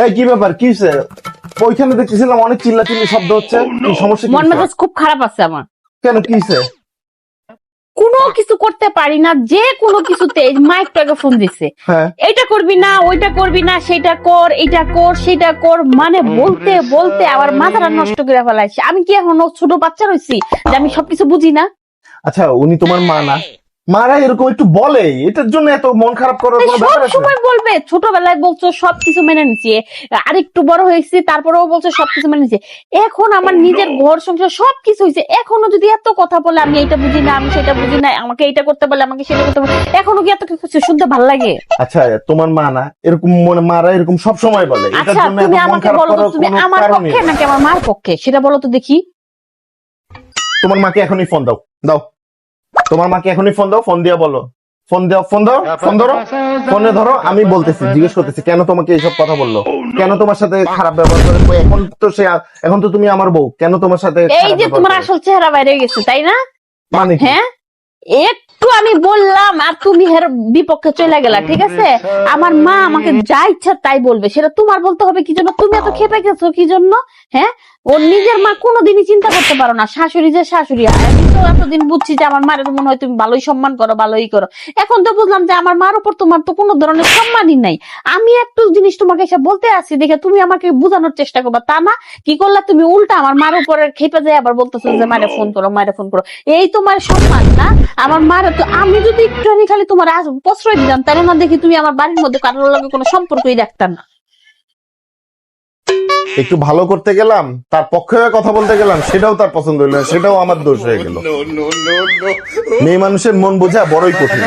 এই কি ব্যাপার, কি হয়েছে? ওইখানে দেখতেছিলাম অনেক চিল্লাচিল্লি শব্দ হচ্ছে, কি সমস্যা? মন মেজাজ খুব খারাপ আছে আমার। কেন, কি হয়েছে? কোনো কিছু করতে পারি না, যে কোনো কিছুতে মা একটু আগে ফোন দিছে, হ্যাঁ, এইটা করবি না, ওইটা করবি না, সেটা কর, এটা কর, সেটা কর, মানে বলতে বলতে আবার মাথাটা নষ্ট করে ফেলাইছে। আমি কি এখন ছোট বাচ্চা রয়েছি যে আমি সবকিছু বুঝি না? আচ্ছা উনি তোমার মা না? মারা এরকম একটু বলে, এটার জন্য এত মন খারাপ করার কোনো সব ব্যাপার আছে? সময় বলবে, ছোটবেলায় বলছো সবকিছু মেনে নিছি, আরেকটু বড় হয়েছি তারপরেও বলছো সবকিছু মেনে নিছি, এখন আমার নিজের ঘর সংসার সবকিছু হয়েছে, এখনো যদি এত কথা বলে আমি এটা বুঝি না, আমি সেটা বুঝি না, আমাকে এটা করতে বলে, আমাকে সেটা করতে বলে, এখনো কি এত কিছু শুনতে ভালো লাগে? আচ্ছা তোমার মা না এরকম, মারা এরকম সব সময় বলে, এটার আচ্ছা জন্য তুমি এত মন আমাকে খারাপ বলো তো, করার তুমি কোনো আমার কারণই পক্ষে নেই। নাকি আমার মার পক্ষে সেটা বলো তো দেখি। তোমার মাকে এখনই ফোন দাও, দাও তোমার মাকে এখনই ফোন দাও, ফোন দিয়ে বলো, ফোন দাও, ফোন দাও, ফোন ধরো, ফোনে ধরো, আমি বলতেছি, জিজ্ঞেস করতেছি কেন তোমাকে এইসব কথা বললো, কেন তোমার সাথে খারাপ ব্যবহার করে। এখন তো সে, এখন তো তুমি আমার বউ, কেন তোমার সাথে এই খারাপ যে ব্যবহার তোমার করে? আসল চেহারা বাইরে গেছে তাই না? মানে কি? হ্যাঁ, একটু আমি বললাম আর তুমি হের বিপক্ষে চলে গেলা, ঠিক আছে? আমার মা আমাকে যা ইচ্ছা তাই বলবে, সেটা তোমার বলতে হবে কি জন্য? তুমি এত খেপে গেছো কি জন্য? হ্যাঁ, ওর নিজের মা কোনোদিনই চিন্তা করতে পারো না, শাশুড়ি যে শাশুড়ি। আমি তো এতদিন বুঝছি যে আমার মায়ের মনে হয় তুমি ভালোই সম্মান করো, ভালোই করো, এখন তো বুঝলাম যে আমার মার উপর তোমার তো কোনো ধরনের সম্মানই নাই। আমি একটু জিনিস তোমাকে এসে বলতে আসছি দেখে তুমি আমাকে বোঝানোর চেষ্টা করবা, তা না? কি করলা তুমি? উল্টা আমার মার উপরে খেপে যায়, আবার বলতেছো যে মায়ের ফোন করো, মায়ের ফোন করো। এই তোমার সম্মান না? আমার মার তো আমি যদি একটুখানি খালি তোমার প্রশ্রয় দিতাম, তাহলে না দেখি তুমি আমার বাড়ির মধ্যে কারোর লগে কোনো সম্পর্কই রাখতাম না। একটু ভালো করতে গেলাম, তার পক্ষে হয়ে কথা বলতে গেলাম, সেটাও তার পছন্দ হইলো না, সেটাও আমার দোষ হয়ে গেল। মেয়ে মানুষের মন বোঝা বড়ই কঠিন।